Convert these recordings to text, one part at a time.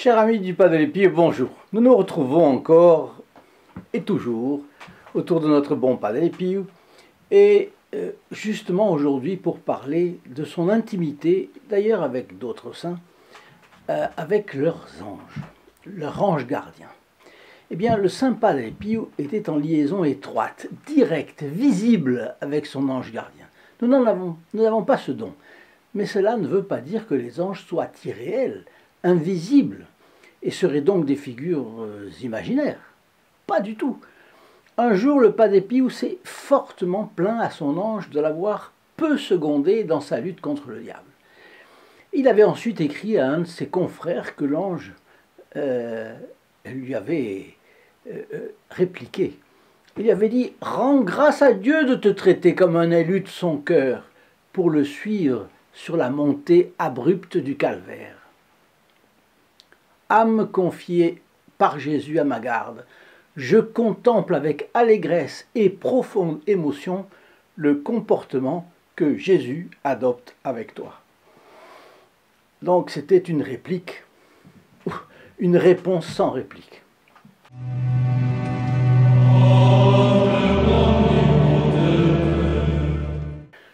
Chers amis du Pas de l'Épi, bonjour. Nous nous retrouvons encore et toujours autour de notre bon Pas de l'Épi et justement aujourd'hui pour parler de son intimité, d'ailleurs avec d'autres saints, avec leurs anges, leur ange gardien. Eh bien, le saint Pas de l'Épi était en liaison étroite, directe, visible avec son ange gardien. Nous n'avons pas ce don, mais cela ne veut pas dire que les anges soient irréels, invisibles, et seraient donc des figures imaginaires. Pas du tout. Un jour, le Pas d'Épi s'est fortement plaint à son ange de l'avoir peu secondé dans sa lutte contre le diable. Il avait ensuite écrit à un de ses confrères que l'ange lui avait répliqué. Il avait dit « Rends grâce à Dieu de te traiter comme un élu de son cœur pour le suivre sur la montée abrupte du calvaire. Âme confiée par Jésus à ma garde, je contemple avec allégresse et profonde émotion le comportement que Jésus adopte avec toi. » Donc c'était une réplique, une réponse sans réplique.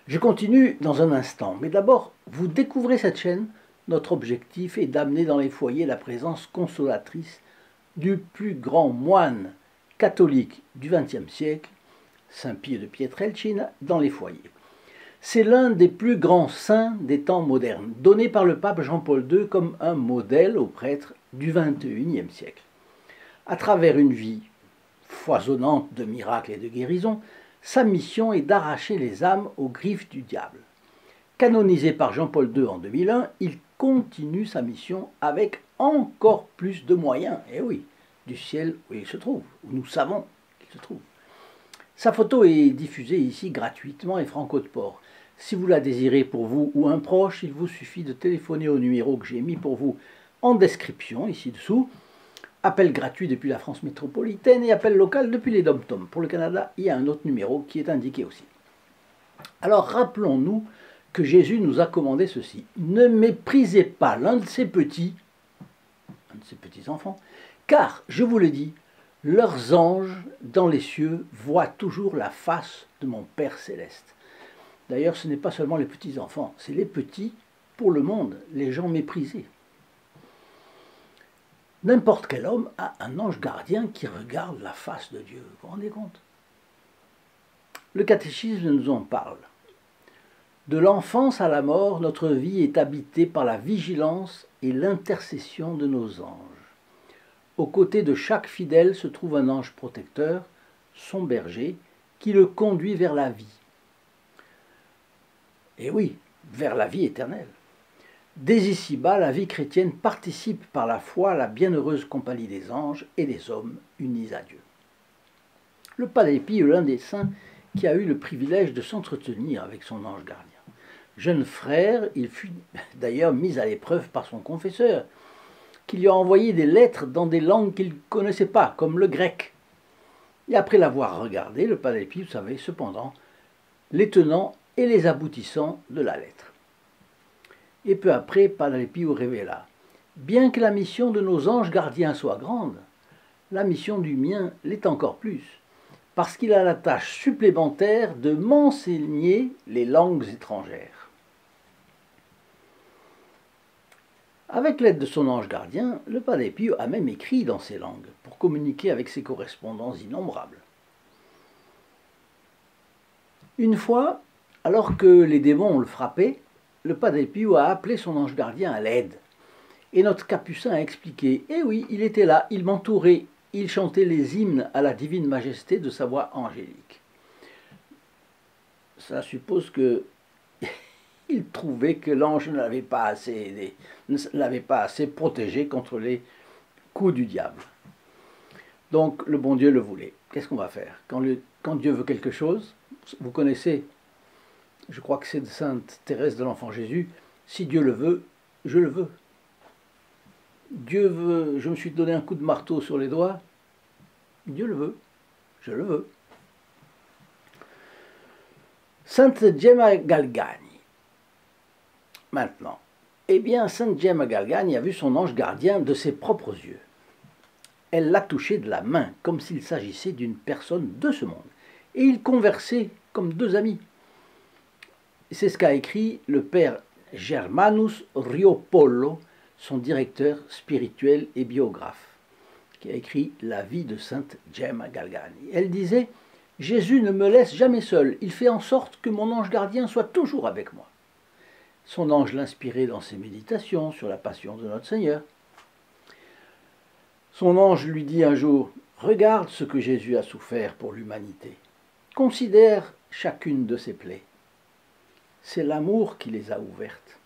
Je continue dans un instant, mais d'abord, vous découvrez cette chaîne. Notre objectif est d'amener dans les foyers la présence consolatrice du plus grand moine catholique du XXe siècle, Saint Pie de Pietrelcina, dans les foyers. C'est l'un des plus grands saints des temps modernes, donné par le pape Jean-Paul II comme un modèle aux prêtres du XXIe siècle. À travers une vie foisonnante de miracles et de guérisons, sa mission est d'arracher les âmes aux griffes du diable. Canonisé par Jean-Paul II en 2001, il continue sa mission avec encore plus de moyens, et oui, du ciel où il se trouve, où nous savons qu'il se trouve. Sa photo est diffusée ici gratuitement et franco de port. Si vous la désirez pour vous ou un proche, il vous suffit de téléphoner au numéro que j'ai mis pour vous en description, ici dessous. Appel gratuit depuis la France métropolitaine et appel local depuis les DOM-TOM. Pour le Canada, il y a un autre numéro qui est indiqué aussi. Alors rappelons-nous que Jésus nous a commandé ceci. Ne méprisez pas l'un de ses petits enfants, car, je vous le dis, leurs anges dans les cieux voient toujours la face de mon Père céleste. D'ailleurs, ce n'est pas seulement les petits enfants, c'est les petits pour le monde, les gens méprisés. N'importe quel homme a un ange gardien qui regarde la face de Dieu. Vous vous rendez compte? Le catéchisme nous en parle. De l'enfance à la mort, notre vie est habitée par la vigilance et l'intercession de nos anges. Aux côtés de chaque fidèle se trouve un ange protecteur, son berger, qui le conduit vers la vie. Et oui, vers la vie éternelle. Dès ici-bas, la vie chrétienne participe par la foi à la bienheureuse compagnie des anges et des hommes unis à Dieu. Le Pas d'Épi est l'un des saints qui a eu le privilège de s'entretenir avec son ange gardien. Jeune frère, il fut d'ailleurs mis à l'épreuve par son confesseur, qui lui a envoyé des lettres dans des langues qu'il ne connaissait pas, comme le grec. Et après l'avoir regardé, le Pas d'Épi savait cependant les tenants et les aboutissants de la lettre. Et peu après, Pas d'Épi révéla « Bien que la mission de nos anges gardiens soit grande, la mission du mien l'est encore plus, parce qu'il a la tâche supplémentaire de m'enseigner les langues étrangères. » Avec l'aide de son ange gardien, le Pas d'Épi a même écrit dans ces langues, pour communiquer avec ses correspondants innombrables. Une fois, alors que les démons le frappaient, le Pas d'Épi a appelé son ange gardien à l'aide. Et notre capucin a expliqué « Eh oui, il était là, il m'entourait, il chantait les hymnes à la divine majesté de sa voix angélique. » Ça suppose que il trouvait que l'ange ne l'avait pas assez protégé contre les coups du diable. Donc le bon Dieu le voulait. Qu'est-ce qu'on va faire quand Dieu veut quelque chose? Vous connaissez, je crois que c'est de Sainte Thérèse de l'Enfant Jésus, si Dieu le veut, je le veux. Dieu veut, je me suis donné un coup de marteau sur les doigts, Dieu le veut, je le veux. Sainte Gemma Galgani. Maintenant, Eh bien, Sainte Gemma Galgani a vu son ange gardien de ses propres yeux. Elle l'a touché de la main, comme s'il s'agissait d'une personne de ce monde. Et ils conversaient comme deux amis. C'est ce qu'a écrit le père Germanus Riopollo, son directeur spirituel et biographe, qui a écrit la vie de Sainte Gemma Galgani. Elle disait « Jésus ne me laisse jamais seul, il fait en sorte que mon ange gardien soit toujours avec moi. » Son ange l'inspirait dans ses méditations sur la passion de notre Seigneur. Son ange lui dit un jour « Regarde ce que Jésus a souffert pour l'humanité. Considère chacune de ses plaies. C'est l'amour qui les a ouvertes.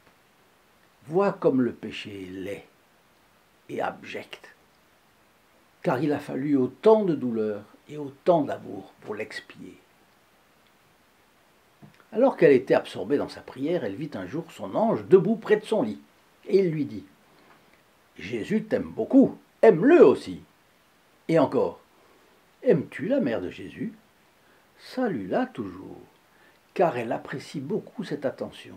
Vois comme le péché est laid et abject. Car il a fallu autant de douleur et autant d'amour pour l'expier. » Alors qu'elle était absorbée dans sa prière, elle vit un jour son ange debout près de son lit. Et il lui dit « Jésus t'aime beaucoup, aime-le aussi. » Et encore « Aimes-tu la mère de Jésus? Salue-la toujours, car elle apprécie beaucoup cette attention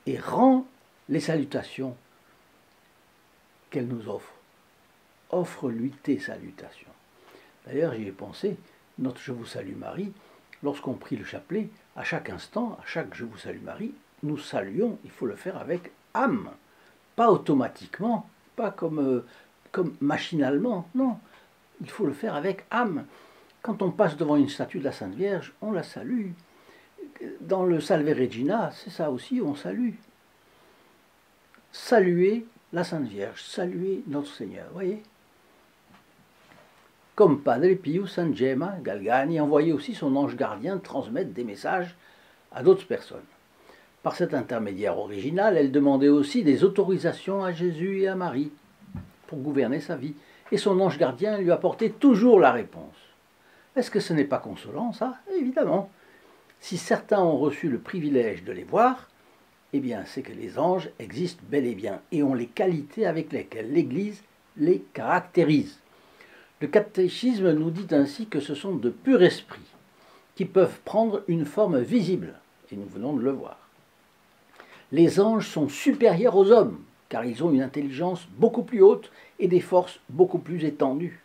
et rend les salutations qu'elle nous offre. Offre-lui tes salutations. » D'ailleurs, j'y ai pensé, notre Je vous salue Marie, lorsqu'on prie le chapelet, à chaque instant, à chaque Je vous salue Marie, nous saluons, il faut le faire avec âme, pas automatiquement, pas comme machinalement, non, il faut le faire avec âme. Quand on passe devant une statue de la Sainte Vierge, on la salue. Dans le Salve Regina, c'est ça aussi, on salue. Saluer la Sainte Vierge, saluer notre Seigneur, voyez. Comme Padre Pio, Sainte Gemma Galgani envoyait aussi son ange gardien transmettre des messages à d'autres personnes. Par cet intermédiaire original, elle demandait aussi des autorisations à Jésus et à Marie pour gouverner sa vie. Et son ange gardien lui apportait toujours la réponse. Est-ce que ce n'est pas consolant, ça? Évidemment. Si certains ont reçu le privilège de les voir, eh bien, c'est que les anges existent bel et bien et ont les qualités avec lesquelles l'Église les caractérise. Le catéchisme nous dit ainsi que ce sont de purs esprits qui peuvent prendre une forme visible, et nous venons de le voir. Les anges sont supérieurs aux hommes, car ils ont une intelligence beaucoup plus haute et des forces beaucoup plus étendues.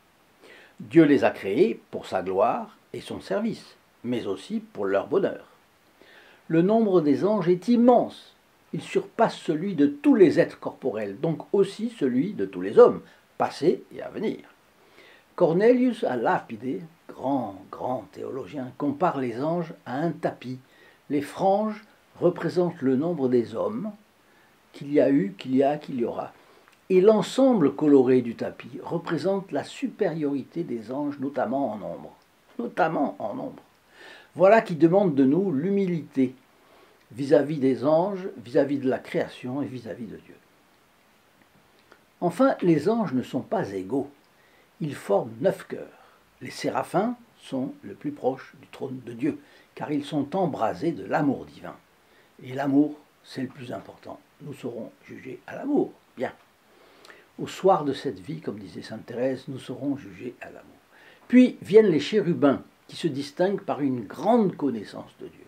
Dieu les a créés pour sa gloire et son service, mais aussi pour leur bonheur. Le nombre des anges est immense, il surpasse celui de tous les êtres corporels, donc aussi celui de tous les hommes, passés et à venir. Cornelius à Lapide, grand théologien, compare les anges à un tapis. Les franges représentent le nombre des hommes qu'il y a eu, qu'il y a, qu'il y aura. Et l'ensemble coloré du tapis représente la supériorité des anges, notamment en nombre. Notamment en nombre. Voilà qui demande de nous l'humilité vis-à-vis des anges, vis-à-vis de la création et vis-à-vis de Dieu. Enfin, les anges ne sont pas égaux. Ils forment 9 cœurs. Les séraphins sont le plus proches du trône de Dieu, car ils sont embrasés de l'amour divin. Et l'amour, c'est le plus important. Nous serons jugés à l'amour. Bien. Au soir de cette vie, comme disait sainte Thérèse, nous serons jugés à l'amour. Puis viennent les chérubins, qui se distinguent par une grande connaissance de Dieu.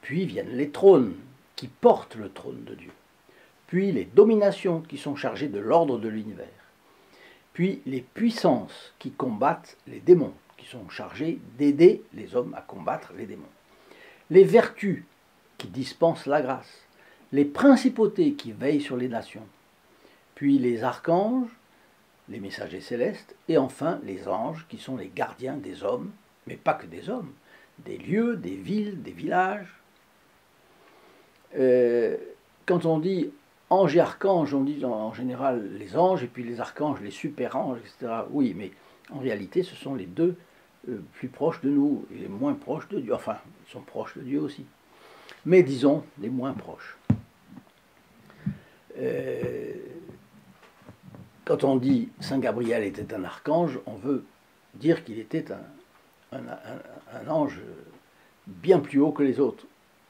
Puis viennent les trônes, qui portent le trône de Dieu. Puis les dominations, qui sont chargées de l'ordre de l'univers. Puis les puissances qui combattent les démons, qui sont chargées d'aider les hommes à combattre les démons. Les vertus qui dispensent la grâce. Les principautés qui veillent sur les nations. Puis les archanges, les messagers célestes, et enfin les anges qui sont les gardiens des hommes, mais pas que des hommes, des lieux, des villes, des villages. Quand on dit anges et archanges, on dit en général les anges, et puis les archanges, les super-anges, etc. Oui, mais en réalité, ce sont les deux plus proches de nous, et les moins proches de Dieu. Enfin, ils sont proches de Dieu aussi. Mais disons, les moins proches. Quand on dit Saint Gabriel était un archange, on veut dire qu'il était un ange bien plus haut que les autres.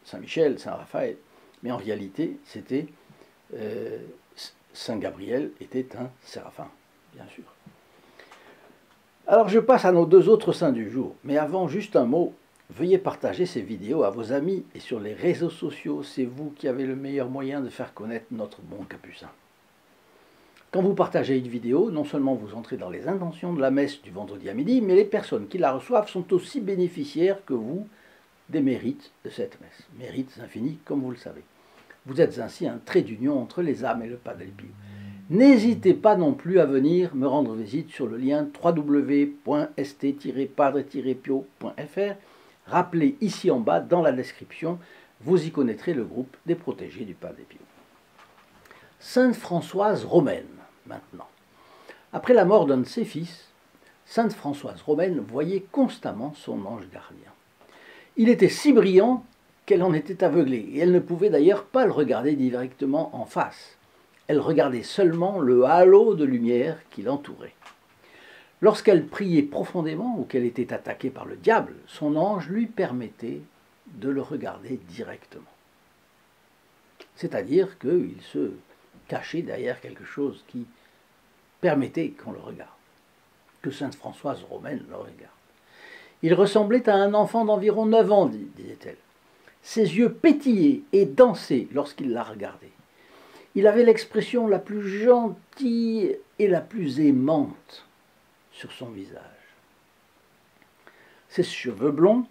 Saint Michel, Saint Raphaël. Mais en réalité, c'était... Saint Gabriel était un séraphin, bien sûr. Alors je passe à nos 2 autres saints du jour, mais avant juste un mot Veuillez partager ces vidéos à vos amis et sur les réseaux sociaux, c'est vous qui avez le meilleur moyen de faire connaître notre bon capucin. Quand vous partagez une vidéo, non seulement vous entrez dans les intentions de la messe du vendredi à midi, mais les personnes qui la reçoivent sont aussi bénéficiaires que vous des mérites de cette messe. Mérites infinis, comme vous le savez. Vous êtes ainsi un trait d'union entre les âmes et le Padre Pio. N'hésitez pas non plus à venir me rendre visite sur le lien www.st-padre-pio.fr. Rappelez ici en bas dans la description, vous y connaîtrez le groupe des protégés du Padre Pio. Sainte Françoise Romaine, maintenant. Après la mort d'un de ses fils, Sainte Françoise Romaine voyait constamment son ange gardien. Il était si brillant qu'elle en était aveuglée, et elle ne pouvait d'ailleurs pas le regarder directement en face. Elle regardait seulement le halo de lumière qui l'entourait. Lorsqu'elle priait profondément ou qu'elle était attaquée par le diable, son ange lui permettait de le regarder directement. C'est-à-dire qu'il se cachait derrière quelque chose qui permettait qu'on le regarde, que Sainte Françoise Romaine le regarde. Il ressemblait à un enfant d'environ 9 ans, disait-elle. Ses yeux pétillaient et dansaient lorsqu'il la regardait. Il avait l'expression la plus gentille et la plus aimante sur son visage. Ses cheveux blonds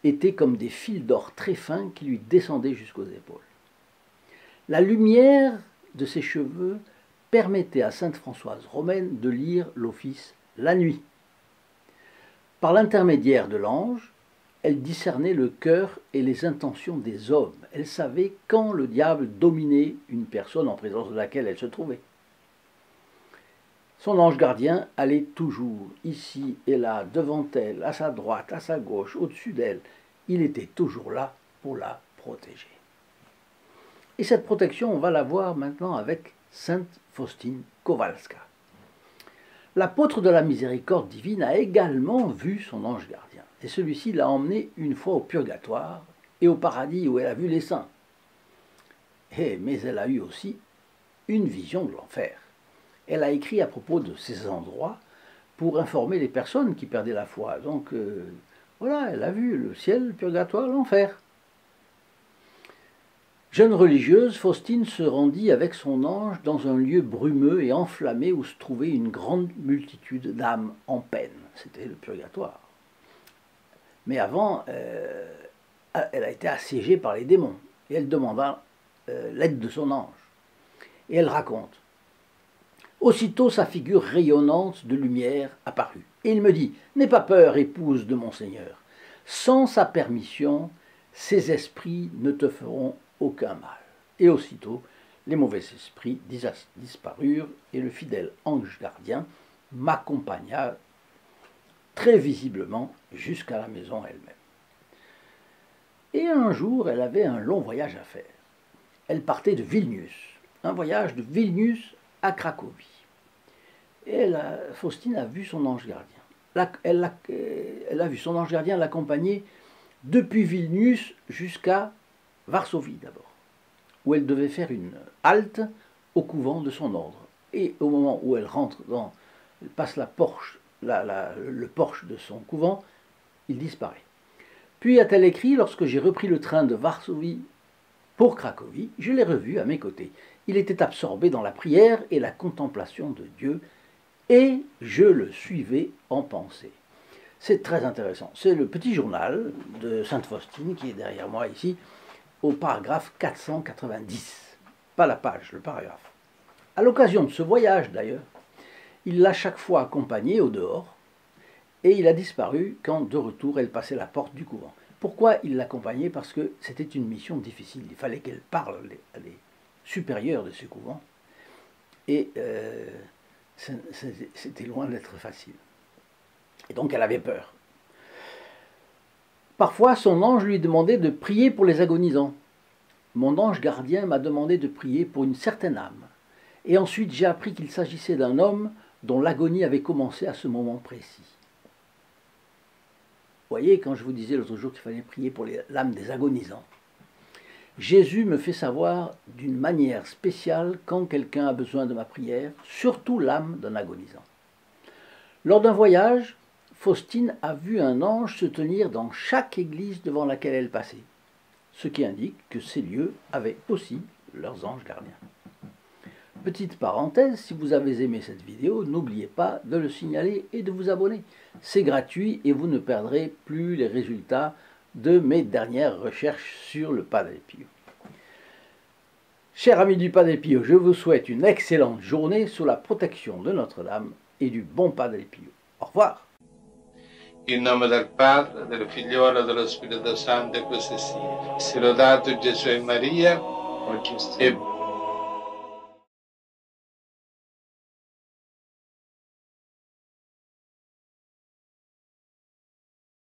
étaient comme des fils d'or très fins qui lui descendaient jusqu'aux épaules. La lumière de ses cheveux permettait à Sainte Françoise Romaine de lire l'office la nuit. Par l'intermédiaire de l'ange, elle discernait le cœur et les intentions des hommes. Elle savait quand le diable dominait une personne en présence de laquelle elle se trouvait. Son ange gardien allait toujours, ici et là, devant elle, à sa droite, à sa gauche, au-dessus d'elle. Il était toujours là pour la protéger. Et cette protection, on va la voir maintenant avec Sainte Faustine Kowalska. L'apôtre de la miséricorde divine a également vu son ange gardien, et celui-ci l'a emmené une fois au purgatoire et au paradis où elle a vu les saints. Mais elle a eu aussi une vision de l'enfer. Elle a écrit à propos de ces endroits pour informer les personnes qui perdaient la foi. Donc voilà, elle a vu le ciel, le purgatoire, l'enfer. Jeune religieuse, Faustine se rendit avec son ange dans un lieu brumeux et enflammé où se trouvait une grande multitude d'âmes en peine. C'était le purgatoire. Mais avant, elle a été assiégée par les démons et elle demanda l'aide de son ange. Et elle raconte. Aussitôt sa figure rayonnante de lumière apparut. Et il me dit, n'aie pas peur, épouse de mon Seigneur. Sans sa permission, ces esprits ne te feront aucun mal. Et aussitôt, les mauvais esprits disparurent et le fidèle ange gardien m'accompagna très visiblement jusqu'à la maison elle-même. Et un jour, elle avait un long voyage à faire. Elle partait de Vilnius, un voyage de Vilnius à Cracovie. Et Faustine a vu son ange gardien. Elle a vu son ange gardien l'accompagner depuis Vilnius jusqu'à Varsovie d'abord, où elle devait faire une halte au couvent de son ordre. Et au moment où elle rentre elle passe le porche de son couvent, il disparaît. Puis a-t-elle écrit, lorsque j'ai repris le train de Varsovie pour Cracovie, je l'ai revu à mes côtés. Il était absorbé dans la prière et la contemplation de Dieu, et je le suivais en pensée. C'est très intéressant. C'est le petit journal de Sainte Faustine qui est derrière moi ici, au paragraphe 490. Pas la page, le paragraphe. À l'occasion de ce voyage d'ailleurs, il l'a chaque fois accompagnée au dehors, et il a disparu quand, de retour, elle passait la porte du couvent. Pourquoi il l'accompagnait? Parce que c'était une mission difficile. Il fallait qu'elle parle à les supérieurs de ce couvent. Et c'était loin d'être facile. Et donc elle avait peur. Parfois, son ange lui demandait de prier pour les agonisants. Mon ange gardien m'a demandé de prier pour une certaine âme. Et ensuite, j'ai appris qu'il s'agissait d'un homme dont l'agonie avait commencé à ce moment précis. Vous voyez, quand je vous disais l'autre jour qu'il fallait prier pour l'âme des agonisants, Jésus me fait savoir d'une manière spéciale quand quelqu'un a besoin de ma prière, surtout l'âme d'un agonisant. Lors d'un voyage, Faustine a vu un ange se tenir dans chaque église devant laquelle elle passait, ce qui indique que ces lieux avaient aussi leurs anges gardiens. Petite parenthèse, si vous avez aimé cette vidéo, n'oubliez pas de le signaler et de vous abonner. C'est gratuit et vous ne perdrez plus les résultats de mes dernières recherches sur le Padre Pio. Chers amis du Padre Pio, je vous souhaite une excellente journée sous la protection de Notre-Dame et du bon Padre Pio. Au revoir. In nome del Padre, del Figliolo e dello Spirito Santo, e così sia. Sia lodato Gesù e Maria, e